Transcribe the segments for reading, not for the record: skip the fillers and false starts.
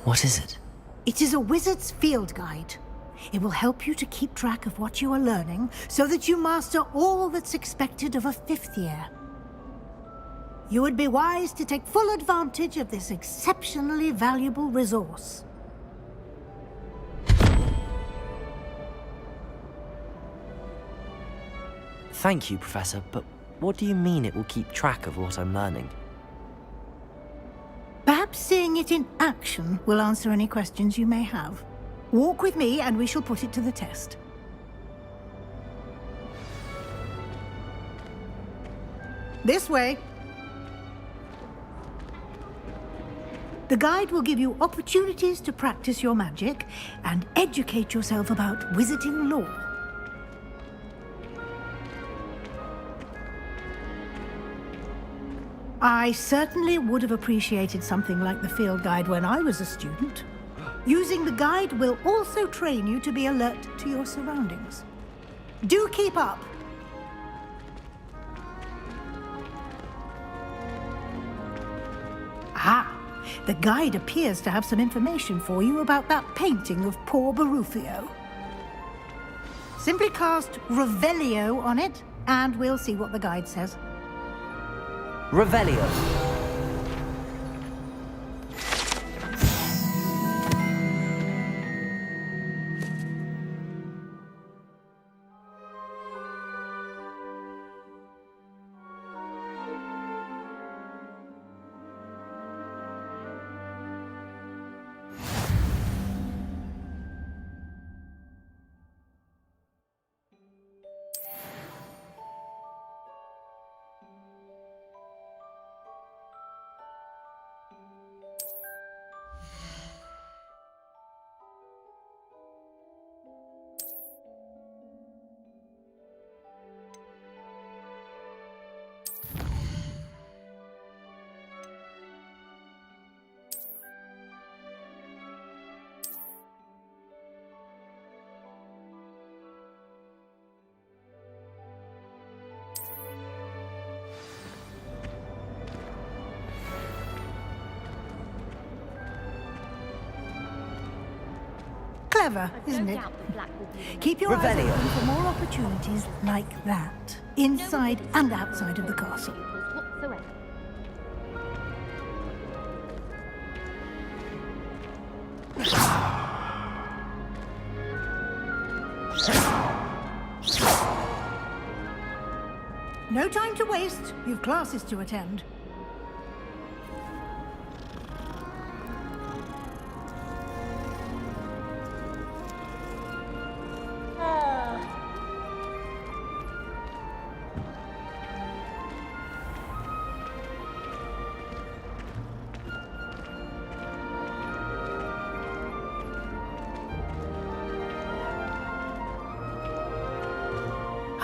What is it? It is a wizard's field guide. It will help you to keep track of what you are learning so that you master all that's expected of a 5th year. You would be wise to take full advantage of this exceptionally valuable resource. Thank you, Professor, but what do you mean it will keep track of what I'm learning? Perhaps seeing it in action will answer any questions you may have. Walk with me and we shall put it to the test. This way. The guide will give you opportunities to practice your magic and educate yourself about wizarding lore. I certainly would have appreciated something like the field guide when I was a student. Using the guide will also train you to be alert to your surroundings. Do keep up! Ah, the guide appears to have some information for you about that painting of poor Barufio. Simply cast Revelio on it, and we'll see what the guide says. Revelio. Clever, isn't it? Keep your eyes open for more opportunities like that, inside and outside of the castle. No time to waste. You've classes to attend.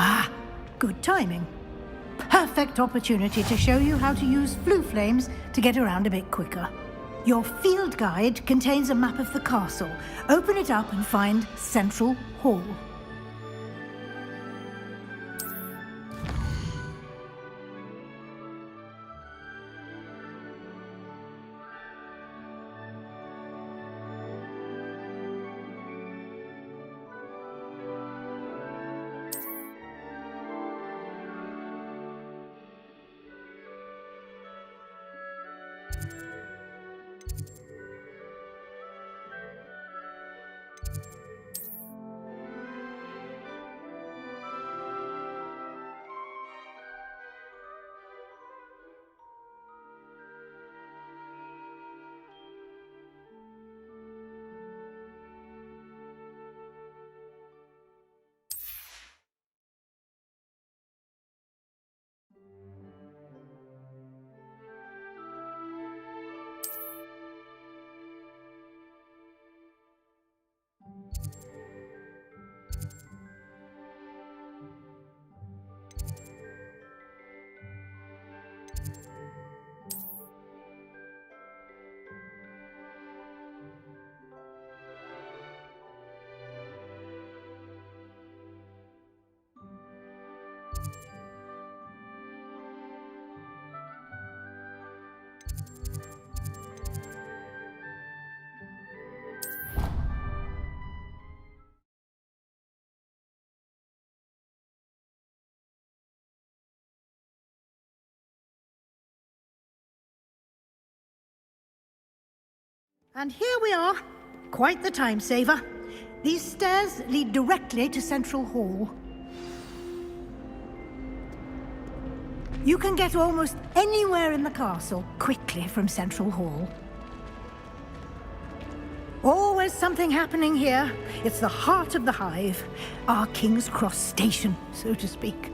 Ah, good timing. Perfect opportunity to show you how to use flue flames to get around a bit quicker. Your field guide contains a map of the castle. Open it up and find Central Hall. And here we are. Quite the time saver. These stairs lead directly to Central Hall. You can get almost anywhere in the castle quickly from Central Hall. Always something happening here. It's the heart of the hive. Our King's Cross station, so to speak.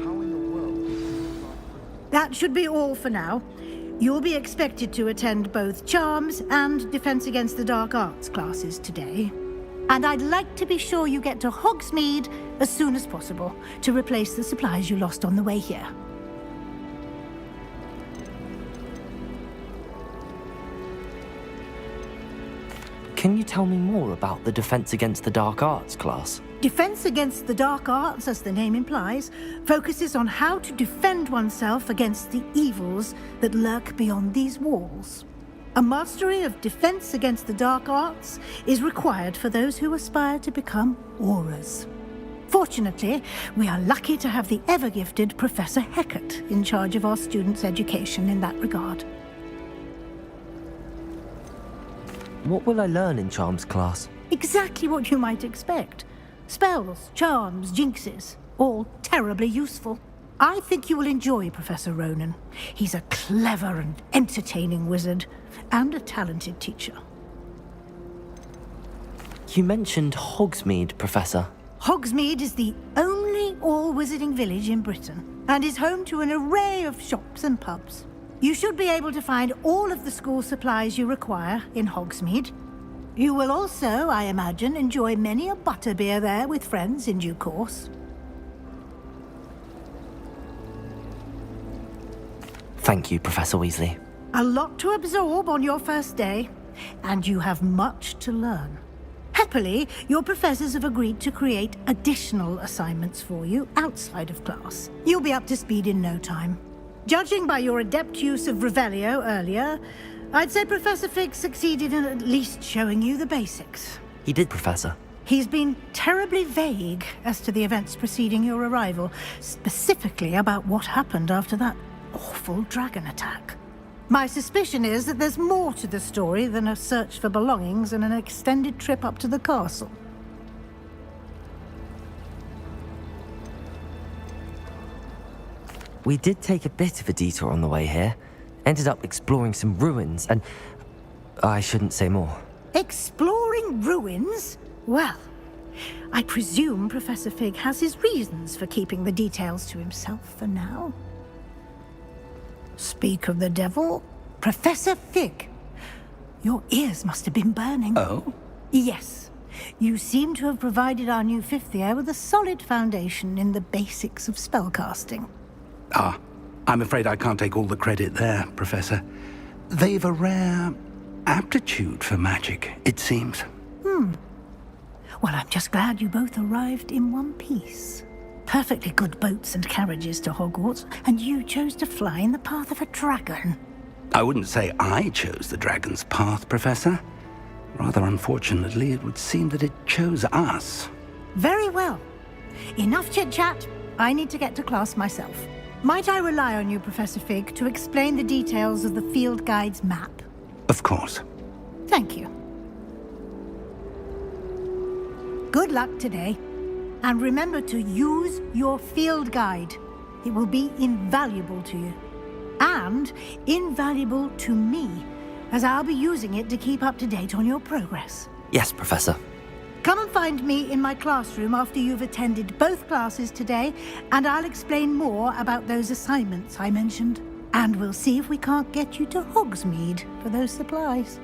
How in the world? That should be all for now. You'll be expected to attend both Charms and Defense Against the Dark Arts classes today. And I'd like to be sure you get to Hogsmeade as soon as possible to replace the supplies you lost on the way here. Can you tell me more about the Defense Against the Dark Arts class? Defense Against the Dark Arts, as the name implies, focuses on how to defend oneself against the evils that lurk beyond these walls. A mastery of Defense Against the Dark Arts is required for those who aspire to become Aurors. Fortunately, we are lucky to have the ever-gifted Professor Heckert in charge of our students' education in that regard. What will I learn in Charms class? Exactly what you might expect. Spells, charms, jinxes, all terribly useful. I think you will enjoy Professor Ronan. He's a clever and entertaining wizard, and a talented teacher. You mentioned Hogsmeade, Professor. Hogsmeade is the only all-wizarding village in Britain, and is home to an array of shops and pubs. You should be able to find all of the school supplies you require in Hogsmeade. You will also, I imagine, enjoy many a butterbeer there with friends in due course. Thank you, Professor Weasley. A lot to absorb on your first day, and you have much to learn. Happily, your professors have agreed to create additional assignments for you outside of class. You'll be up to speed in no time. Judging by your adept use of Revelio earlier, I'd say Professor Fig succeeded in at least showing you the basics. He did, Professor. He's been terribly vague as to the events preceding your arrival, specifically about what happened after that awful dragon attack. My suspicion is that there's more to the story than a search for belongings and an extended trip up to the castle. We did take a bit of a detour on the way here. Ended up exploring some ruins and... I shouldn't say more. Exploring ruins? Well, I presume Professor Fig has his reasons for keeping the details to himself for now. Speak of the devil, Professor Fig. Your ears must have been burning. Oh? Yes. You seem to have provided our new fifth year with a solid foundation in the basics of spellcasting. Ah, I'm afraid I can't take all the credit there, Professor. They've a rare aptitude for magic, it seems. Well, I'm just glad you both arrived in one piece. Perfectly good boats and carriages to Hogwarts, and you chose to fly in the path of a dragon. I wouldn't say I chose the dragon's path, Professor. Rather unfortunately, it would seem that it chose us. Very well. Enough chit-chat. I need to get to class myself. Might I rely on you, Professor Fig, to explain the details of the field guide's map? Of course. Thank you. Good luck today. And remember to use your field guide. It will be invaluable to you. And invaluable to me, as I'll be using it to keep up to date on your progress. Yes, Professor. Come and find me in my classroom after you've attended both classes today, and I'll explain more about those assignments I mentioned. And we'll see if we can't get you to Hogsmeade for those supplies.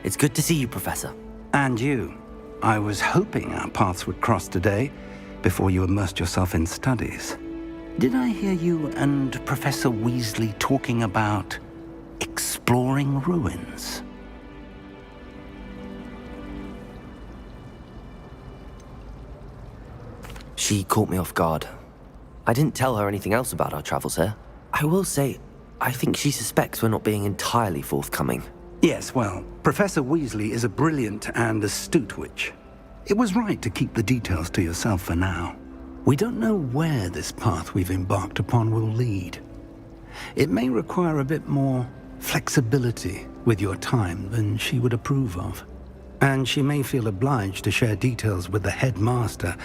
It's good to see you, Professor. And you. I was hoping our paths would cross today, before you immersed yourself in studies. Did I hear you and Professor Weasley talking about exploring ruins? She caught me off guard. I didn't tell her anything else about our travels here. I will say, I think she suspects we're not being entirely forthcoming. Yes, well, Professor Weasley is a brilliant and astute witch. It was right to keep the details to yourself for now. We don't know where this path we've embarked upon will lead. It may require a bit more flexibility with your time than she would approve of. And she may feel obliged to share details with the headmaster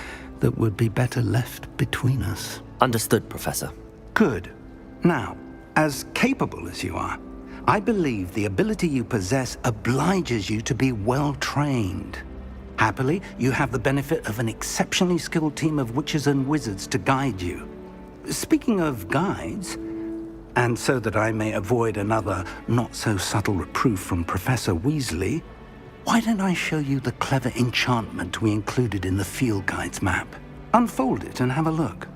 that would be better left between us. Understood, Professor. Good. Now, as capable as you are, I believe the ability you possess obliges you to be well-trained. Happily, you have the benefit of an exceptionally skilled team of witches and wizards to guide you. Speaking of guides, and so that I may avoid another not-so-subtle reproof from Professor Weasley, why don't I show you the clever enchantment we included in the field guide's map? Unfold it and have a look.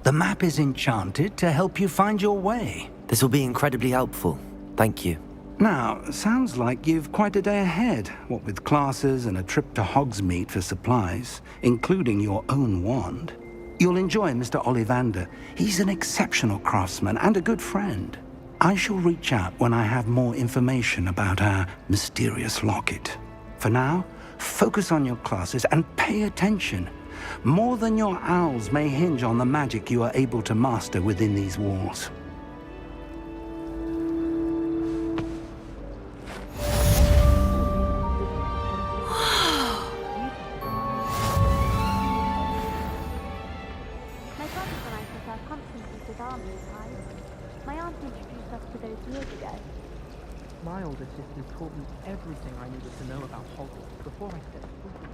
The map is enchanted to help you find your way. This will be incredibly helpful. Thank you. Now, sounds like you've quite a day ahead, what with classes and a trip to Hogsmeade for supplies, including your own wand. You'll enjoy Mr. Ollivander. He's an exceptional craftsman and a good friend. I shall reach out when I have more information about our mysterious locket. For now, focus on your classes and pay attention. More than your owls may hinge on the magic you are able to master within these walls. My brothers and I took our conferences with army ties. My aunt introduced us to those years ago. My older sister taught me everything I needed to know about Hogwarts before I stepped foot in it.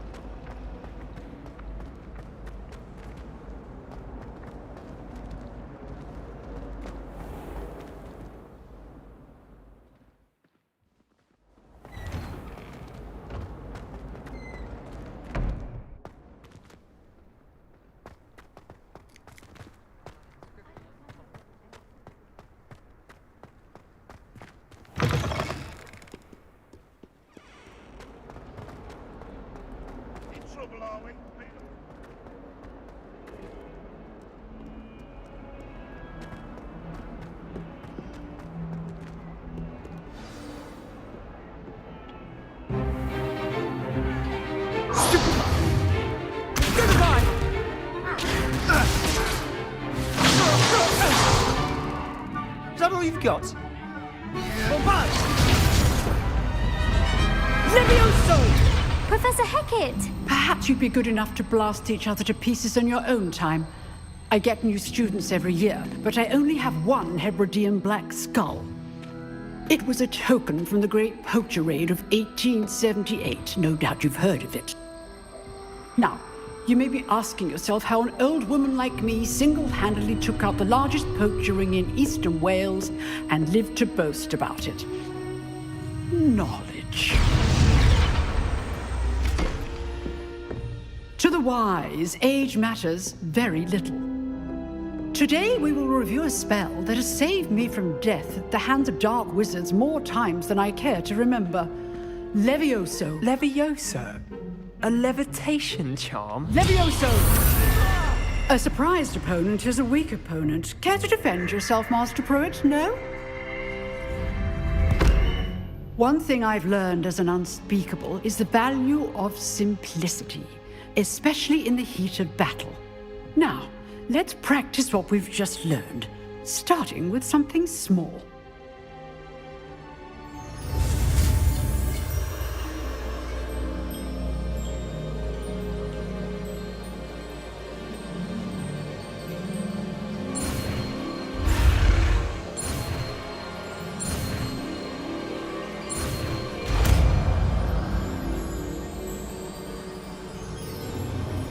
Is that all you've got? Levioso! Professor Hecat! Perhaps you'd be good enough to blast each other to pieces in your own time. I get new students every year, but I only have one Hebridean black skull. It was a token from the Great Poacher Raid of 1878. No doubt you've heard of it. Now, you may be asking yourself how an old woman like me single-handedly took out the largest poacher ring in eastern Wales and lived to boast about it. Knowledge. To the wise, age matters very little. Today we will review a spell that has saved me from death at the hands of dark wizards more times than I care to remember. Levioso. Levioso? A levitation charm? Levioso! A surprised opponent is a weak opponent. Care to defend yourself, Master Pruitt? No? One thing I've learned as an unspeakable is the value of simplicity, especially in the heat of battle. Now, let's practice what we've just learned, starting with something small.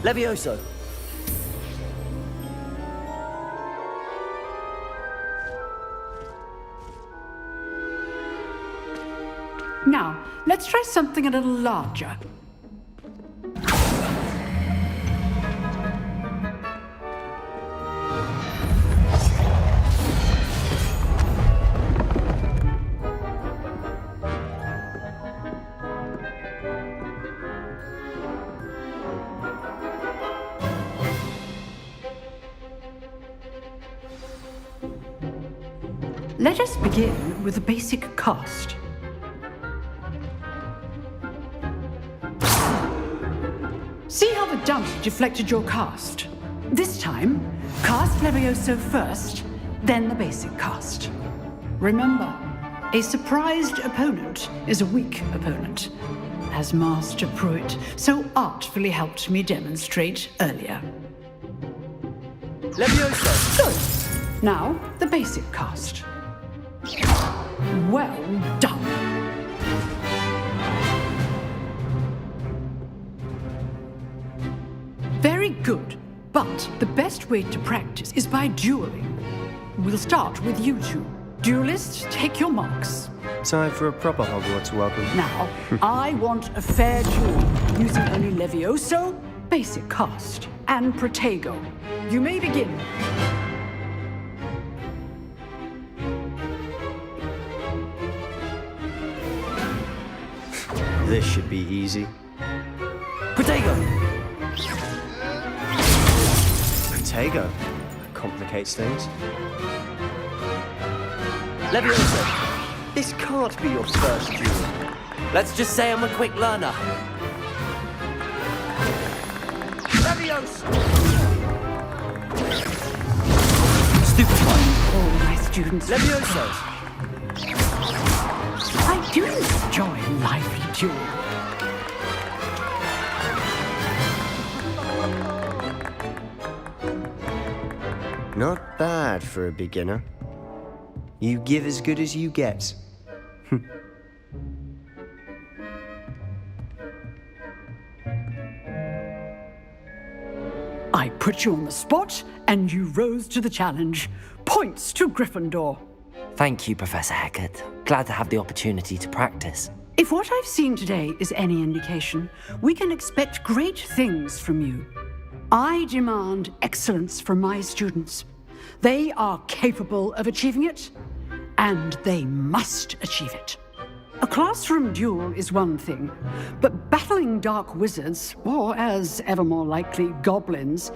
Levioso! Now, let's try something a little larger. Let us begin with the basic cast. See how the dummy deflected your cast? This time, cast Levioso first, then the basic cast. Remember, a surprised opponent is a weak opponent, as Master Pruitt so artfully helped me demonstrate earlier. Levioso! Good. Now, the basic cast. Well done. Very good, but the best way to practice is by dueling. We'll start with you two. Duelists, take your marks. Time for a proper Hogwarts welcome. Now, I want a fair duel, using only Levioso, basic cast, and Protego. You may begin. This should be easy. Protego! Protego. That complicates things. Levioso! This can't be your first duel. Let's just say I'm a quick learner. Levioso! Stupid one. All my students. Levioso! I do enjoy a lively duel. Not bad for a beginner. You give as good as you get. I put you on the spot, and you rose to the challenge. Points to Gryffindor. Thank you, Professor Hecat. Glad to have the opportunity to practice. If what I've seen today is any indication, we can expect great things from you. I demand excellence from my students. They are capable of achieving it, and they must achieve it. A classroom duel is one thing, but battling dark wizards, or as ever more likely, goblins,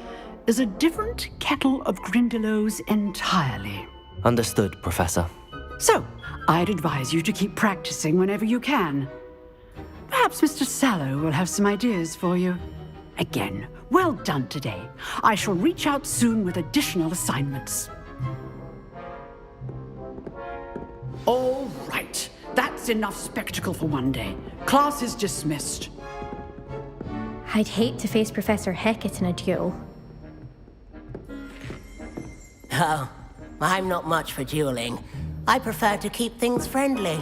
is a different kettle of Grindylows entirely. Understood, Professor. So, I'd advise you to keep practicing whenever you can. Perhaps Mr. Sallow will have some ideas for you. Again, well done today. I shall reach out soon with additional assignments. All right. That's enough spectacle for one day. Class is dismissed. I'd hate to face Professor Hecat in a duel. Oh, I'm not much for dueling. I prefer to keep things friendly.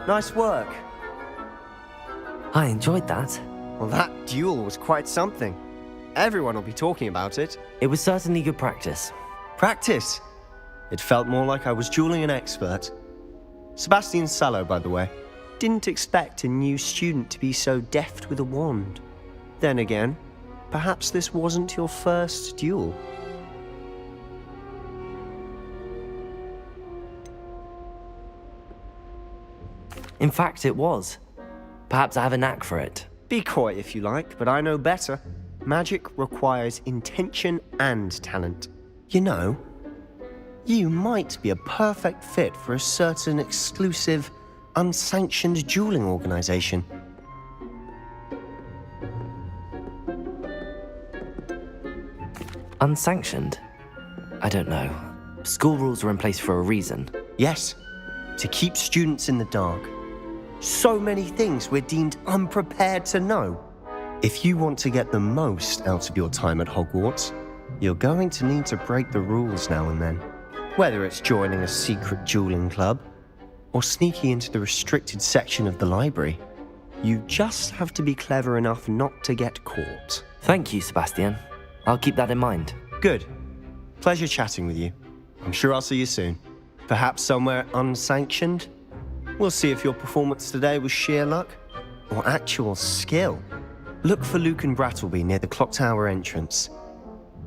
Nice work. I enjoyed that. Well, that duel was quite something. Everyone will be talking about it. It was certainly good practice. Practice? It felt more like I was dueling an expert. Sebastian Sallow, by the way. Didn't expect a new student to be so deft with a wand. Then again, perhaps this wasn't your first duel. In fact, it was. Perhaps I have a knack for it. Be coy if you like, but I know better. Magic requires intention and talent. You know, you might be a perfect fit for a certain exclusive, unsanctioned dueling organization. Unsanctioned? I don't know. School rules are in place for a reason. Yes, to keep students in the dark. So many things we're deemed unprepared to know. If you want to get the most out of your time at Hogwarts, you're going to need to break the rules now and then. Whether it's joining a secret dueling club, or sneaking into the restricted section of the library. You just have to be clever enough not to get caught. Thank you, Sebastian. I'll keep that in mind. Good. Pleasure chatting with you. I'm sure I'll see you soon. Perhaps somewhere unsanctioned? We'll see if your performance today was sheer luck or actual skill. Look for Luke and Brattleby near the clock tower entrance,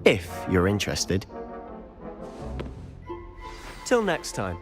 if you're interested. Till next time.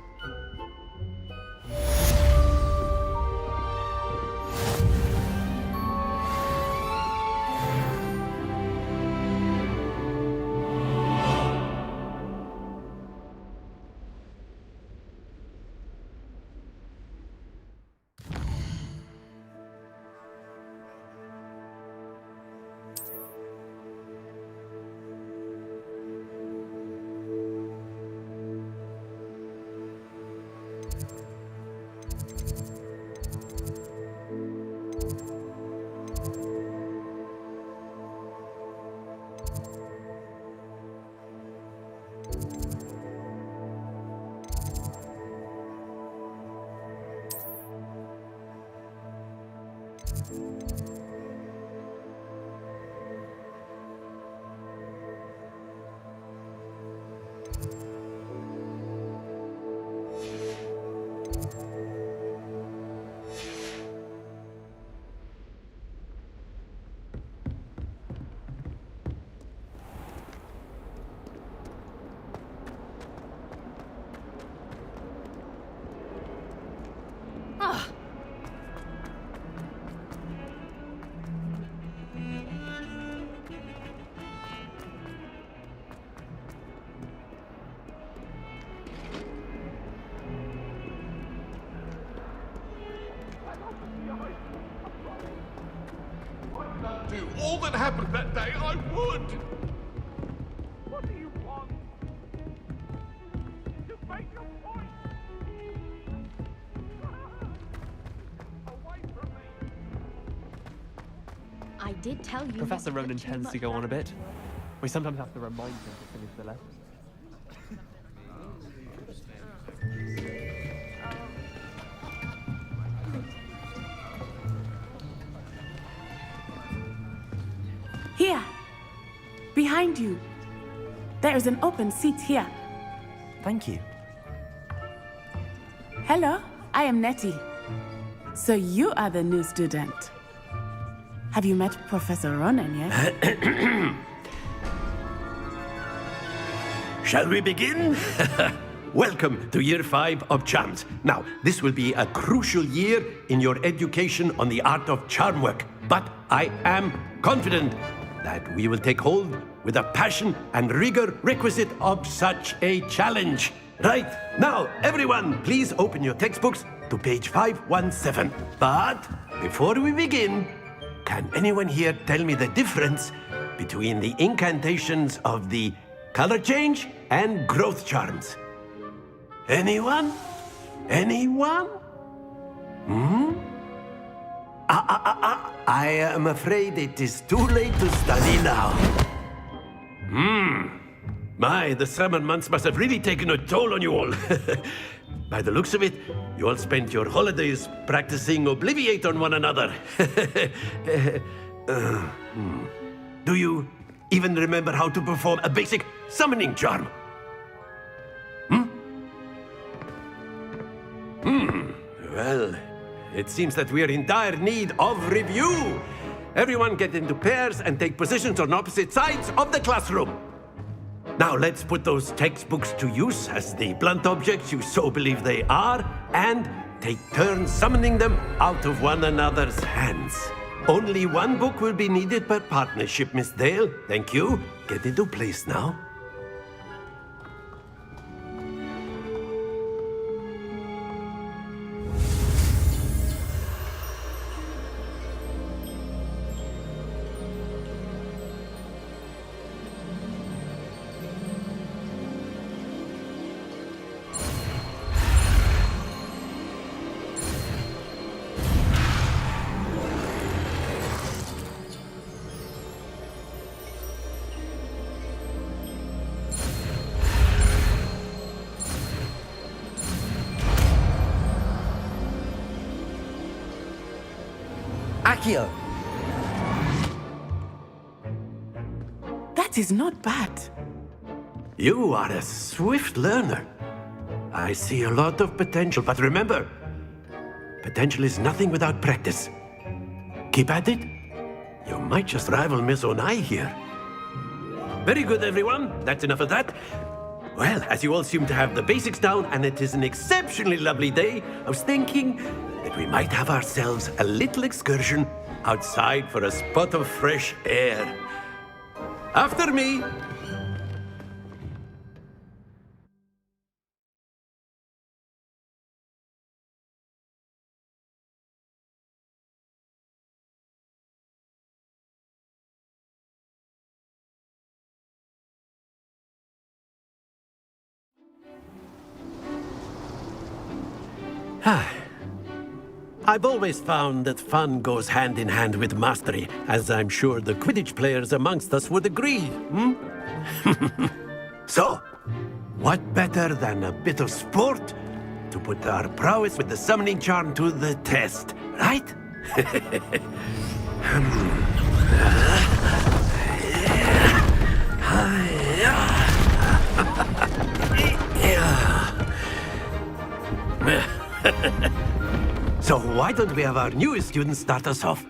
Do all that happened that day, I would! What do you want? Just make your point! Away from me! I did tell you. Professor not to Ronan put too tends to much go on a out. bit. We sometimes have to remind him to finish the lesson. Here, behind you. There is an open seat here. Thank you. Hello, I am Nettie. So you are the new student. Have you met Professor Ronan yet? Shall we begin? Welcome to Year 5 of Charms. Now, this will be a crucial year in your education on the art of charm work, but I am confident that we will take hold with the passion and rigor requisite of such a challenge. Right, now, everyone, please open your textbooks to page 517. But before we begin, can anyone here tell me the difference between the incantations of the color change and growth charms? Anyone? Anyone? I am afraid it is too late to study now. My, the summer months must have really taken a toll on you all. By the looks of it, you all spent your holidays practicing Obliviate on one another. Do you even remember how to perform a basic summoning charm? Well, it seems that we are in dire need of review. Everyone get into pairs and take positions on opposite sides of the classroom. Now let's put those textbooks to use as the blunt objects you so believe they are, and take turns summoning them out of one another's hands. Only one book will be needed per partnership, Miss Dale. Thank you. Get into place now. Accio! That is not bad. You are a swift learner. I see a lot of potential, but remember, potential is nothing without practice. Keep at it. You might just rival Miss Onai here. Very good, everyone. That's enough of that. Well, as you all seem to have the basics down, and it is an exceptionally lovely day, I was thinking that we might have ourselves a little excursion outside for a spot of fresh air. After me. I've always found that fun goes hand in hand with mastery, as I'm sure the Quidditch players amongst us would agree, So, what better than a bit of sport to put our prowess with the summoning charm to the test, right? So why don't we have our newest student start us off?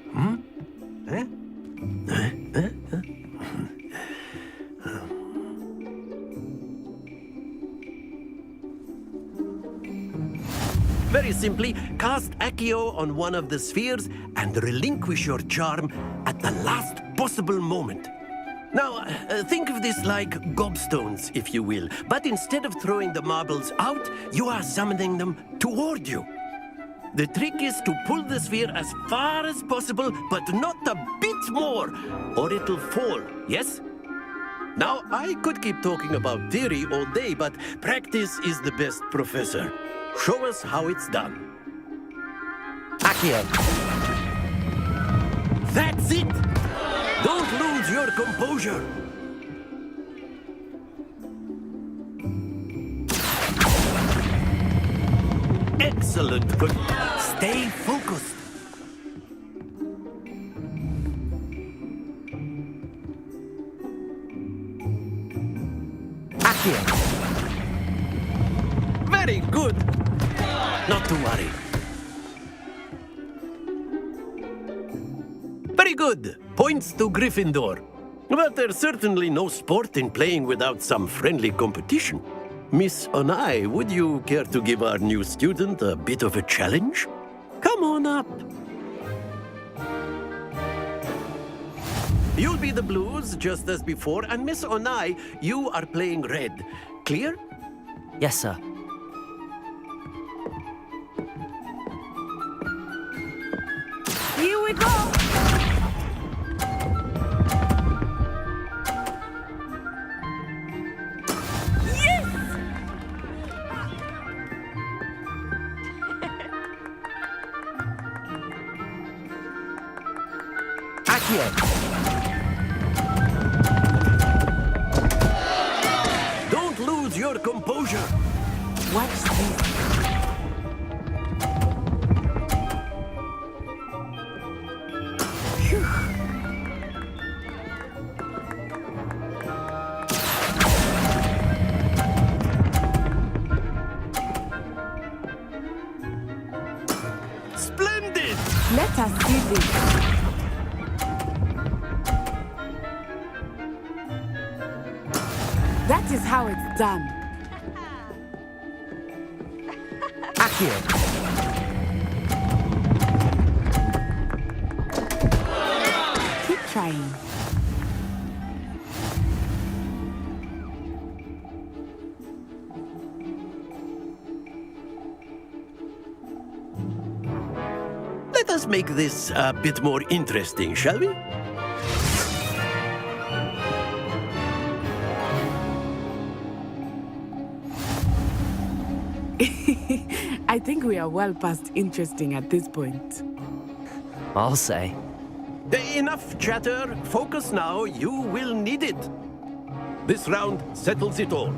Very simply, cast Accio on one of the spheres and relinquish your charm at the last possible moment. Now, think of this like gobstones, if you will, but instead of throwing the marbles out, you are summoning them toward you. The trick is to pull the sphere as far as possible, but not a bit more, or it'll fall, yes? Now, I could keep talking about theory all day, but practice is the best professor. Show us how it's done. Accio! That's it! Don't lose your composure! Excellent. Good. Stay focused. Accio! Very good. Not to worry. Very good. Points to Gryffindor. But there's certainly no sport in playing without some friendly competition. Miss Onai, would you care to give our new student a bit of a challenge? Come on up. You'll be the blues, just as before, and Miss Onai, you are playing red. Clear? Yes, sir. Here we go! Don't lose your composure. Watch this. Splendid! Let us see this. That is how it's done. Accio! Keep trying. Let us make this a bit more interesting, shall we? I think we are well past interesting at this point. I'll say. Enough chatter. Focus now. You will need it. This round settles it all.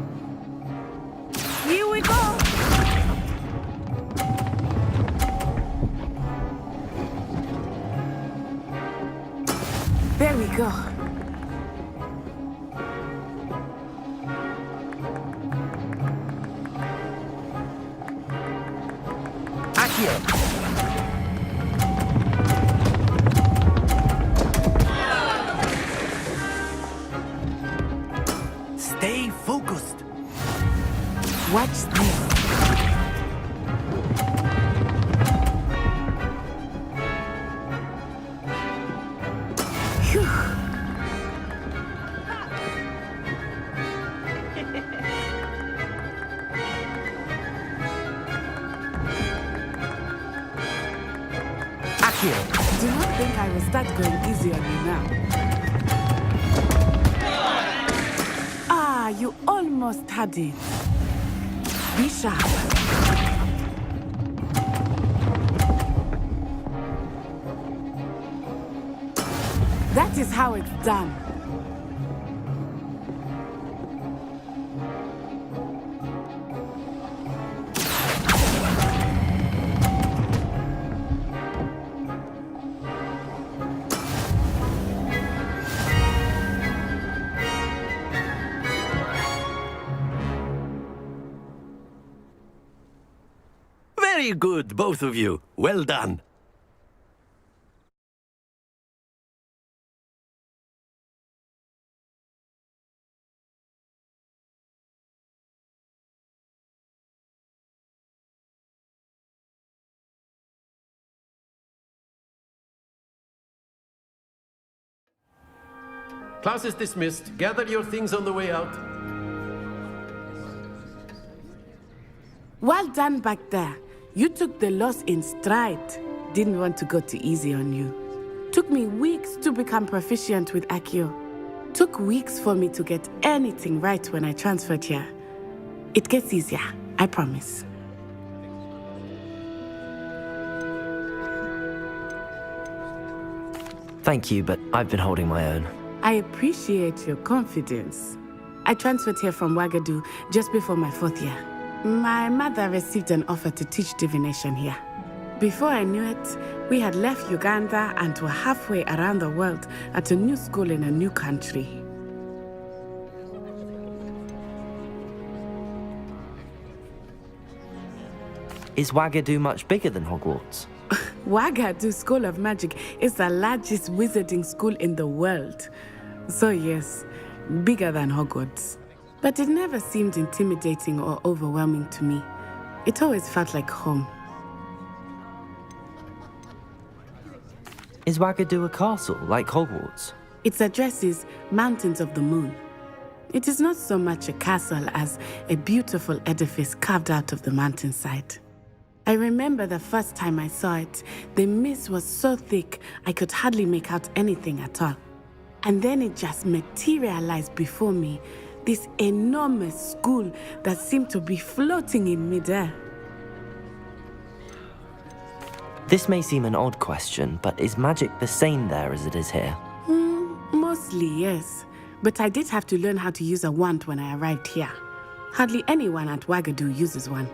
Here we go! There we go. Accio! Stay focused. Watch this. Phew. Accio! Do not think I will start going easy on you now. Ah, you almost had it. Be sharp. That is how it's done. Very good, both of you. Well done. Class is dismissed. Gather your things on the way out. Well done back there. You took the loss in stride. Didn't want to go too easy on you. Took me weeks to become proficient with Accio. Took weeks for me to get anything right when I transferred here. It gets easier, I promise. Thank you, but I've been holding my own. I appreciate your confidence. I transferred here from Ouagadougou just before my 4th year. My mother received an offer to teach divination here. Before I knew it, we had left Uganda and were halfway around the world at a new school in a new country. Is Ouagadougou much bigger than Hogwarts? Ouagadougou School of Magic is the largest wizarding school in the world. So yes, bigger than Hogwarts. But it never seemed intimidating or overwhelming to me. It always felt like home. Is Ouagadougou a castle, like Hogwarts? Its address is Mountains of the Moon. It is not so much a castle as a beautiful edifice carved out of the mountainside. I remember the first time I saw it, the mist was so thick I could hardly make out anything at all. And then it just materialized before me, this enormous school that seemed to be floating in midair. This may seem an odd question, but is magic the same there as it is here? Mostly, yes. But I did have to learn how to use a wand when I arrived here. Hardly anyone at Ouagadougou uses one.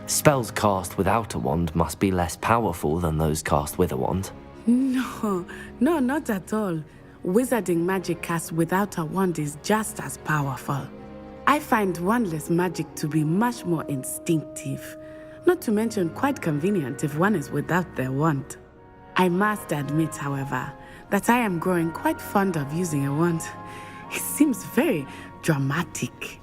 Spells cast without a wand must be less powerful than those cast with a wand. No, not at all. Wizarding magic cast without a wand is just as powerful. I find wandless magic to be much more instinctive, not to mention quite convenient if one is without their wand. I must admit, however, that I am growing quite fond of using a wand. It seems very dramatic.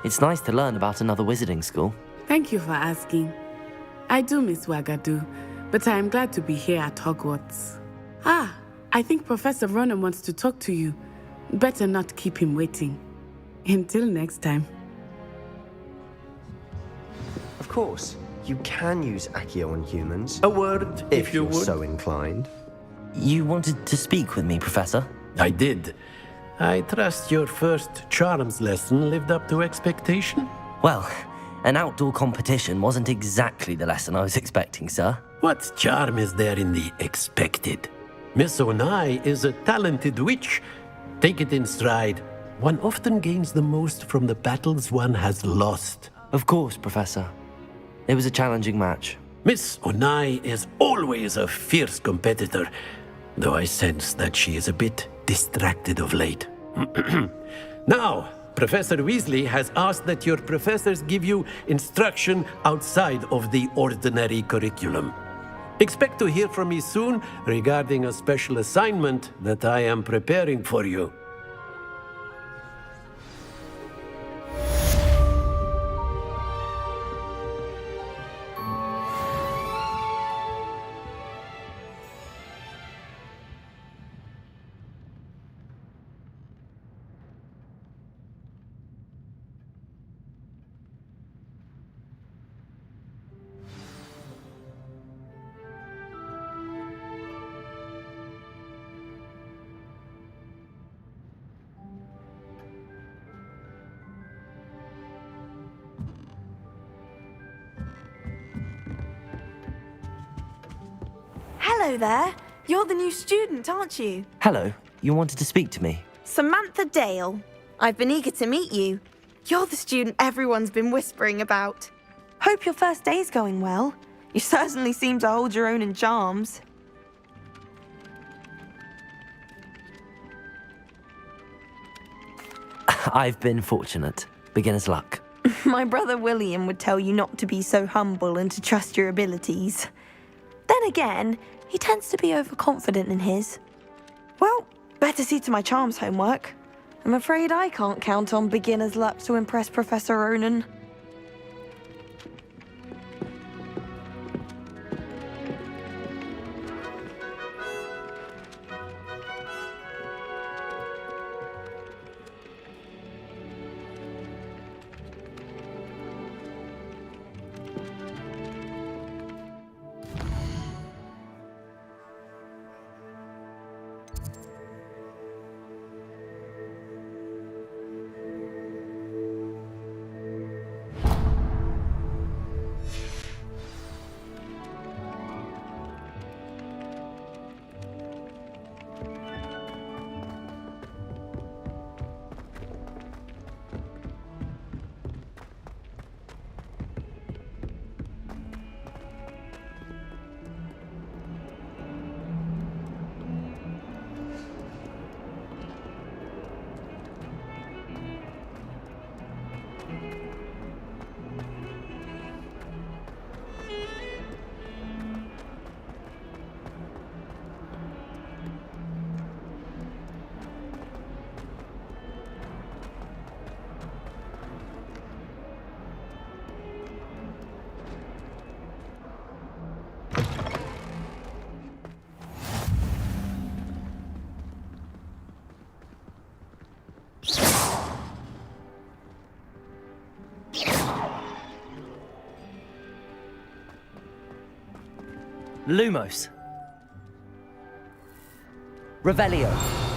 It's nice to learn about another wizarding school. Thank you for asking. I do miss Ouagadougou, but I am glad to be here at Hogwarts. I think Professor Ronan wants to talk to you. Better not keep him waiting. Until next time. Of course, you can use Accio on humans. A word, if you you're would. so inclined. You wanted to speak with me, Professor? I did. I trust your first charms lesson lived up to expectation? Well, an outdoor competition wasn't exactly the lesson I was expecting, sir. What charm is there in the expected? Miss Onai is a talented witch. Take it in stride. One often gains the most from the battles one has lost. Of course, Professor. It was a challenging match. Miss Onai is always a fierce competitor, though I sense that she is a bit distracted of late. Now, Professor Weasley has asked that your professors give you instruction outside of the ordinary curriculum. Expect to hear from me soon regarding a special assignment that I am preparing for you. Hello there. You're the new student, aren't you? Hello, you wanted to speak to me? Samantha Dale. I've been eager to meet you. You're the student everyone's been whispering about. Hope your first day's going well. You certainly seem to hold your own in charms. I've been fortunate. Beginner's luck. My brother William would tell you not to be so humble and to trust your abilities. Then again, he tends to be overconfident in his. Well, better see to my charms homework. I'm afraid I can't count on beginner's luck to impress Professor Ronan. Lumos. Revelio.